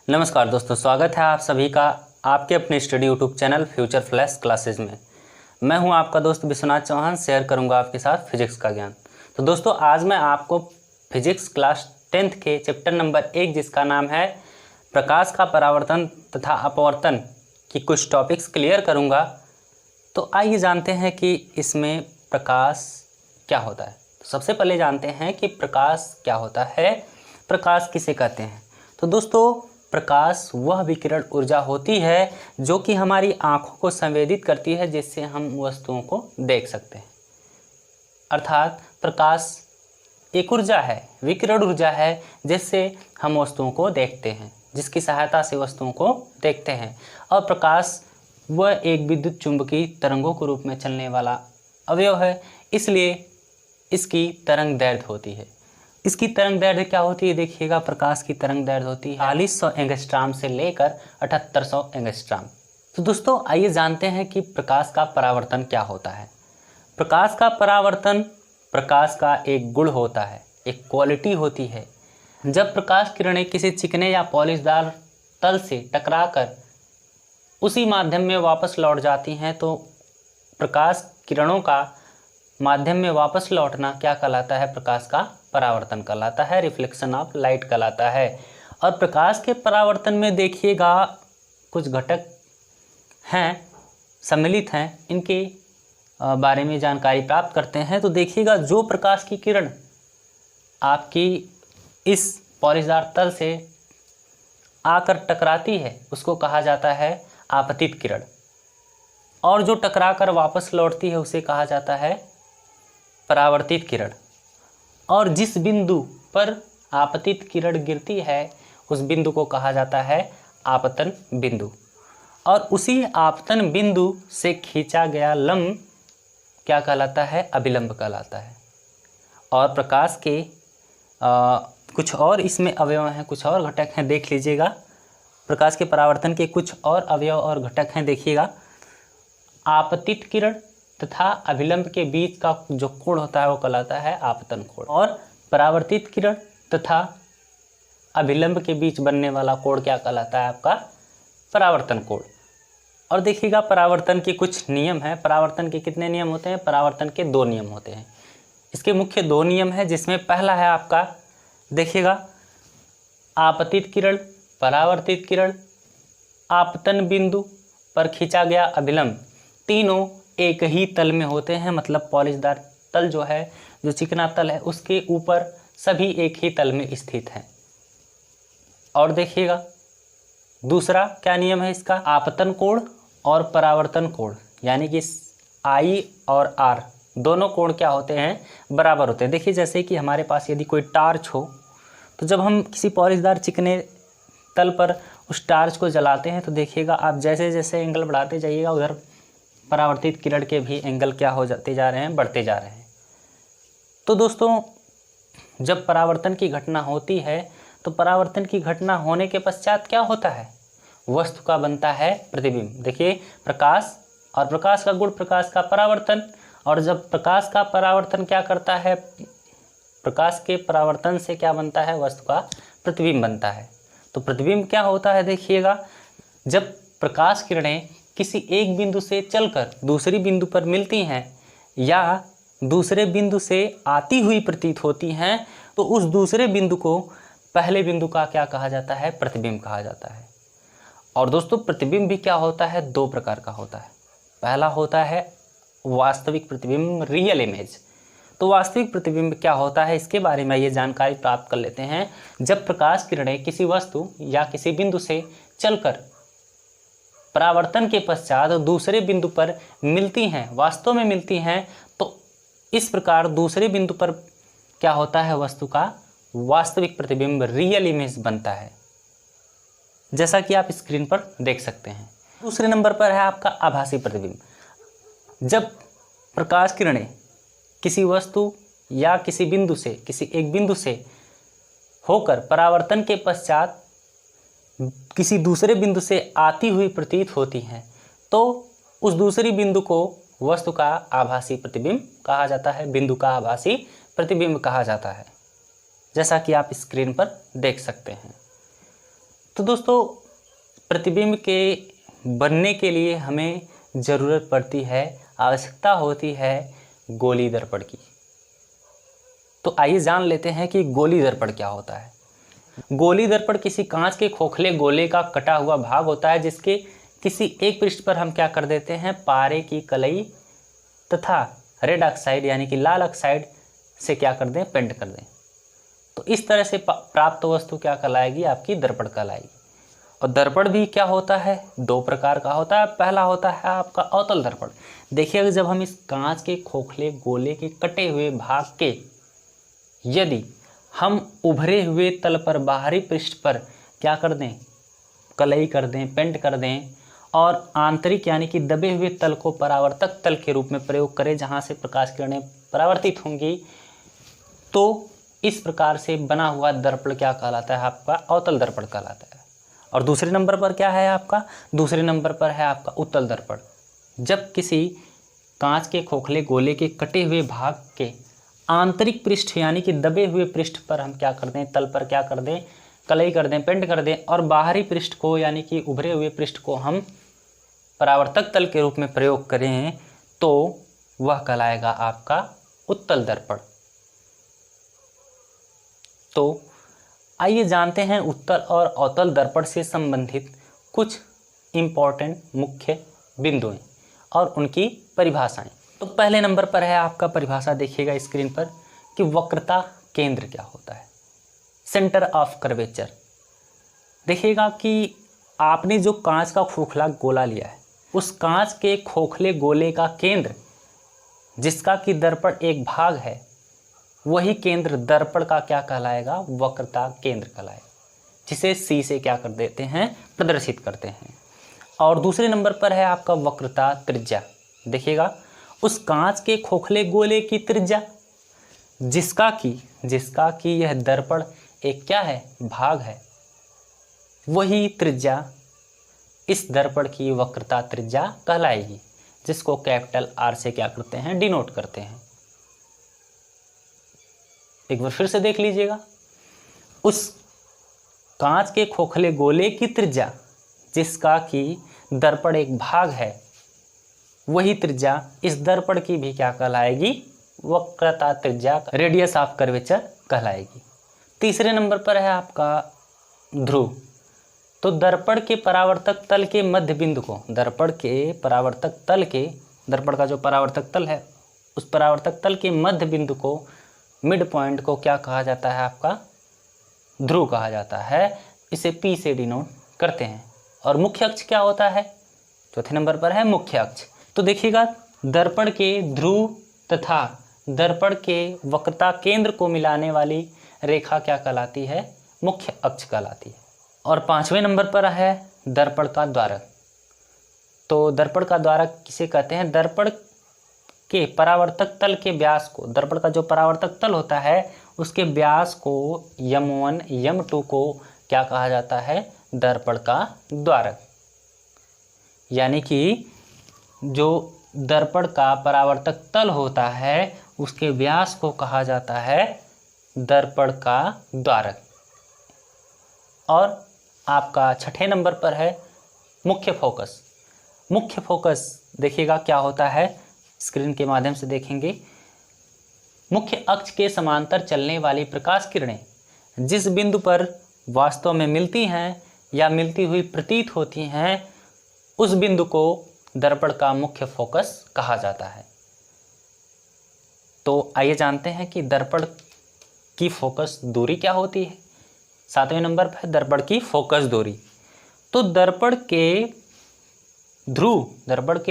नमस्कार दोस्तों, स्वागत है आप सभी का आपके अपने study YouTube channel future flash classes में। मैं हूं आपका दोस्त विश्वनाथ चौहान। शेयर करूंगा आपके साथ फिजिक्स का ज्ञान। तो दोस्तों, आज मैं आपको फिजिक्स क्लास 10th के चैप्टर नंबर 1 जिसका नाम है प्रकाश का परावर्तन तथा अपवर्तन की कुछ टॉपिक्स क्लियर करूँगा। तो आइए जानते हैं कि इसमें प्रकाश क्या होता है। तो सबसे पहले जानते हैं कि प्रकाश क्या होता है, प्रकाश किसे कहते हैं। तो दोस्तों, प्रकाश वह विकिरण ऊर्जा होती है जो कि हमारी आँखों को संवेदित करती है, जिससे हम वस्तुओं को देख सकते हैं। अर्थात प्रकाश एक ऊर्जा है, विकिरण ऊर्जा है, जिससे हम वस्तुओं को देखते हैं, जिसकी सहायता से वस्तुओं को देखते हैं। और प्रकाश वह एक विद्युत चुंबकीय तरंगों के रूप में चलने वाला अवयव है, इसलिए इसकी तरंग दैर्ध्य होती है। इसकी तरंग दैर्ध्य क्या होती है, देखिएगा। प्रकाश की तरंग दैर्ध्य होती है 4000 एंगस्ट्राम से लेकर 7800 एंगस्ट्राम। तो दोस्तों, आइए जानते हैं कि प्रकाश का परावर्तन क्या होता है। प्रकाश का परावर्तन प्रकाश का एक गुण होता है, एक क्वालिटी होती है। जब प्रकाश किरणें किसी चिकने या पॉलिशदार तल से टकराकर उसी माध्यम में वापस लौट जाती हैं, तो प्रकाश किरणों का माध्यम में वापस लौटना क्या कहलाता है, प्रकाश का परावर्तन कहलाता है, रिफ्लेक्शन ऑफ लाइट कहलाता है। और प्रकाश के परावर्तन में देखिएगा कुछ घटक हैं, सम्मिलित हैं, इनके बारे में जानकारी प्राप्त करते हैं। तो देखिएगा, जो प्रकाश की किरण आपकी इस पॉलिशदार तल से आकर टकराती है उसको कहा जाता है आपतित किरण, और जो टकरा कर वापस लौटती है उसे कहा जाता है परावर्तित किरण। और जिस बिंदु पर आपतित किरण गिरती है उस बिंदु को कहा जाता है आपतन बिंदु, और उसी आपतन बिंदु से खींचा गया लंब क्या कहलाता है, अभिलंब कहलाता है। और प्रकाश के कुछ और इसमें अवयव हैं, कुछ और घटक हैं, देख लीजिएगा। प्रकाश के परावर्तन के कुछ और अवयव और घटक हैं, देखिएगा। आपतित किरण तथा अभिलंब के बीच का जो कोण होता है वो कहलाता है आपतन कोण, और परावर्तित किरण तथा अभिलंब के बीच बनने वाला कोण क्या कहलाता है, आपका परावर्तन कोण। और देखिएगा, परावर्तन के कुछ नियम हैं। परावर्तन के कितने नियम होते हैं, परावर्तन के 2 नियम होते हैं। इसके मुख्य 2 नियम हैं, जिसमें पहला है आपका, देखिएगा, आपतित किरण, परावर्तित किरण, आपतन बिंदु पर खींचा गया अभिलंब, तीनों एक ही तल में होते हैं। मतलब पॉलिशदार तल जो है, जो चिकना तल है, उसके ऊपर सभी एक ही तल में स्थित हैं। और देखिएगा, दूसरा क्या नियम है इसका, आपतन कोण और परावर्तन कोण, यानी कि I और R दोनों कोण क्या होते हैं, बराबर होते हैं। देखिए, जैसे कि हमारे पास यदि कोई टार्च हो, तो जब हम किसी पॉलिशदार चिकने तल पर उस टार्च को जलाते हैं, तो देखिएगा, आप जैसे जैसे एंगल बढ़ाते जाइएगा, उधर परावर्तित किरण के भी एंगल क्या हो जाते जा रहे हैं, बढ़ते जा रहे हैं। तो दोस्तों, जब परावर्तन की घटना होती है, तो परावर्तन की घटना होने के पश्चात क्या होता है, वस्तु का बनता है प्रतिबिंब। देखिए, प्रकाश और प्रकाश का गुण प्रकाश का परावर्तन, और जब प्रकाश का परावर्तन क्या करता है, प्रकाश के परावर्तन से क्या बनता है, वस्तु का प्रतिबिंब बनता है। तो प्रतिबिंब क्या होता है, देखिएगा, जब प्रकाश किरणें किसी एक बिंदु से चलकर दूसरी बिंदु पर मिलती हैं या दूसरे बिंदु से आती हुई प्रतीत होती हैं, तो उस दूसरे बिंदु को पहले बिंदु का क्या कहा जाता है, प्रतिबिंब कहा जाता है। और दोस्तों, प्रतिबिंब भी क्या होता है, 2 प्रकार का होता है। पहला होता है वास्तविक प्रतिबिंब, रियल इमेज। तो वास्तविक प्रतिबिंब क्या होता है, इसके बारे में ये जानकारी प्राप्त कर लेते हैं। जब प्रकाश किरणें किसी वस्तु या किसी बिंदु से चलकर परावर्तन के पश्चात दूसरे बिंदु पर मिलती हैं, वास्तव में मिलती हैं, तो इस प्रकार दूसरे बिंदु पर क्या होता है, वस्तु का वास्तविक प्रतिबिंब, रियल इमेज बनता है, जैसा कि आप स्क्रीन पर देख सकते हैं। दूसरे नंबर पर है आपका आभासी प्रतिबिंब। जब प्रकाश किरणें किसी वस्तु या किसी बिंदु से, किसी एक बिंदु से होकर परावर्तन के पश्चात किसी दूसरे बिंदु से आती हुई प्रतीत होती हैं, तो उस दूसरी बिंदु को वस्तु का आभासी प्रतिबिंब कहा जाता है, बिंदु का आभासी प्रतिबिंब कहा जाता है, जैसा कि आप स्क्रीन पर देख सकते हैं। तो दोस्तों प्रतिबिंब के बनने के लिए हमें ज़रूरत पड़ती है, आवश्यकता होती है गोली दर्पण की। तो आइए जान लेते हैं कि गोली दर्पण क्या होता है। गोली दर्पण किसी कांच के खोखले गोले का कटा हुआ भाग होता है जिसके किसी एक पृष्ठ पर हम क्या कर देते हैं, पारे की कलई तथा रेड ऑक्साइड यानी कि लाल ऑक्साइड से क्या कर दें, पेंट कर दें। तो इस तरह से प्राप्त वस्तु क्या कहलाएगी, आपकी दर्पण कहलाएगी। और दर्पण भी क्या होता है, दो प्रकार का होता है। पहला होता है आपका अवतल दर्पण। देखिए जब हम इस कांच के खोखले गोले के कटे हुए भाग के यदि हम उभरे हुए तल पर बाहरी पृष्ठ पर क्या कर दें, कलई कर दें, पेंट कर दें और आंतरिक यानी कि दबे हुए तल को परावर्तक तल के रूप में प्रयोग करें जहां से प्रकाश किरणें परावर्तित होंगी, तो इस प्रकार से बना हुआ दर्पण क्या कहलाता है, आपका अवतल दर्पण कहलाता है। और दूसरे नंबर पर क्या है आपका, दूसरे नंबर पर है आपका उत्तल दर्पण। जब किसी कांच के खोखले गोले के कटे हुए भाग के आंतरिक पृष्ठ यानी कि दबे हुए पृष्ठ पर हम क्या कर दें, तल पर क्या कर दें, कलई कर दें, पेंट कर दें और बाहरी पृष्ठ को यानी कि उभरे हुए पृष्ठ को हम परावर्तक तल के रूप में प्रयोग करें, तो वह कहलाएगा आपका उत्तल दर्पण। तो आइए जानते हैं उत्तल और अवतल दर्पण से संबंधित कुछ इम्पॉर्टेंट मुख्य बिंदुएं और उनकी परिभाषाएं। तो पहले नंबर पर है आपका परिभाषा, देखिएगा स्क्रीन पर कि वक्रता केंद्र क्या होता है, सेंटर ऑफ कर्वेचर। देखिएगा कि आपने जो कांच का खोखला गोला लिया है, उस कांच के खोखले गोले का केंद्र जिसका कि दर्पण एक भाग है, वही केंद्र दर्पण का क्या कहलाएगा, वक्रता केंद्र कहलाएगा, जिसे सी से क्या कर देते हैं, प्रदर्शित करते हैं। और दूसरे नंबर पर है आपका वक्रता त्रिज्या। देखिएगा उस कांच के खोखले गोले की त्रिज्या जिसका कि यह दर्पण एक क्या है, भाग है, वही त्रिज्या इस दर्पण की वक्रता त्रिज्या कहलाएगी, जिसको कैपिटल आर से क्या करते हैं, डिनोट करते हैं। एक बार फिर से देख लीजिएगा, उस कांच के खोखले गोले की त्रिज्या जिसका कि दर्पण एक भाग है, वही त्रिज्या इस दर्पण की भी क्या कहलाएगी, वक्रता त्रिज्या, रेडियस ऑफ कर्वेचर कहलाएगी। तीसरे नंबर पर है आपका ध्रुव। तो दर्पण के परावर्तक तल के मध्य बिंदु को, दर्पण के परावर्तक तल के, दर्पण का जो परावर्तक तल है उस परावर्तक तल के मध्य बिंदु को, मिड पॉइंट को क्या कहा जाता है, आपका ध्रुव कहा जाता है। इसे पी से डिनोट करते हैं। और मुख्य अक्ष क्या होता है, चौथे नंबर पर है मुख्य अक्ष। तो देखिएगा दर्पण के ध्रुव तथा दर्पण के वक्रता केंद्र को मिलाने वाली रेखा क्या कहलाती है, मुख्य अक्ष कहलाती है। और पांचवें नंबर पर है दर्पण का द्वारक। तो दर्पण का द्वारक किसे कहते हैं, दर्पण के परावर्तक तल के व्यास को, दर्पण का जो परावर्तक तल होता है उसके व्यास को यम1 यम2 को क्या कहा जाता है, दर्पण का द्वारक। यानी कि जो दर्पण का परावर्तक तल होता है उसके व्यास को कहा जाता है दर्पण का द्वारक। और आपका छठे नंबर पर है मुख्य फोकस। मुख्य फोकस देखिएगा क्या होता है, स्क्रीन के माध्यम से देखेंगे। मुख्य अक्ष के समांतर चलने वाली प्रकाश किरणें जिस बिंदु पर वास्तव में मिलती हैं या मिलती हुई प्रतीत होती हैं, उस बिंदु को दर्पण का मुख्य फोकस कहा जाता है। तो आइए जानते हैं कि दर्पण की फोकस दूरी क्या होती है। सातवें नंबर पर दर्पण की फोकस दूरी। तो दर्पण के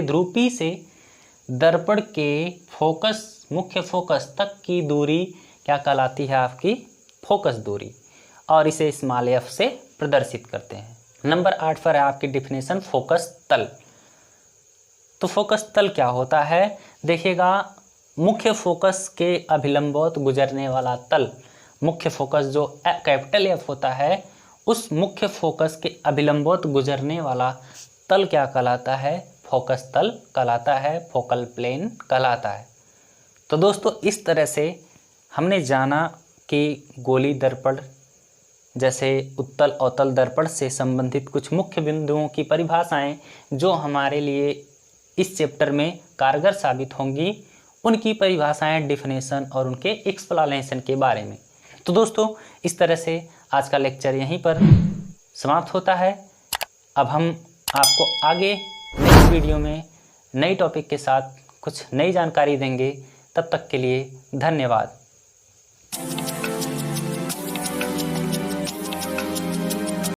ध्रुव P से दर्पण के फोकस, मुख्य फोकस तक की दूरी क्या कहलाती है, आपकी फोकस दूरी। और इसे स्मॉल f से प्रदर्शित करते हैं। नंबर 8 पर है आपकी डिफिनेशन फोकस तल। तो फोकस तल क्या होता है, देखिएगा मुख्य फोकस के अभिलंबवत गुजरने वाला तल, मुख्य फोकस जो कैपिटल F होता है, उस मुख्य फोकस के अभिलंबवत गुजरने वाला तल क्या कहलाता है, फोकस तल कहलाता है, फोकल प्लेन कहलाता है। तो दोस्तों इस तरह से हमने जाना कि गोली दर्पण जैसे उत्तल अवतल दर्पण से संबंधित कुछ मुख्य बिंदुओं की परिभाषाएं जो हमारे लिए इस चैप्टर में कारगर साबित होंगी, उनकी परिभाषाएं, डिफिनेशन और उनके एक्सप्लेनेशन के बारे में। तो दोस्तों, इस तरह से आज का लेक्चर यहीं पर समाप्त होता है। अब हम आपको आगे नेक्स्ट वीडियो में नई टॉपिक के साथ कुछ नई जानकारी देंगे। तब तक के लिए धन्यवाद।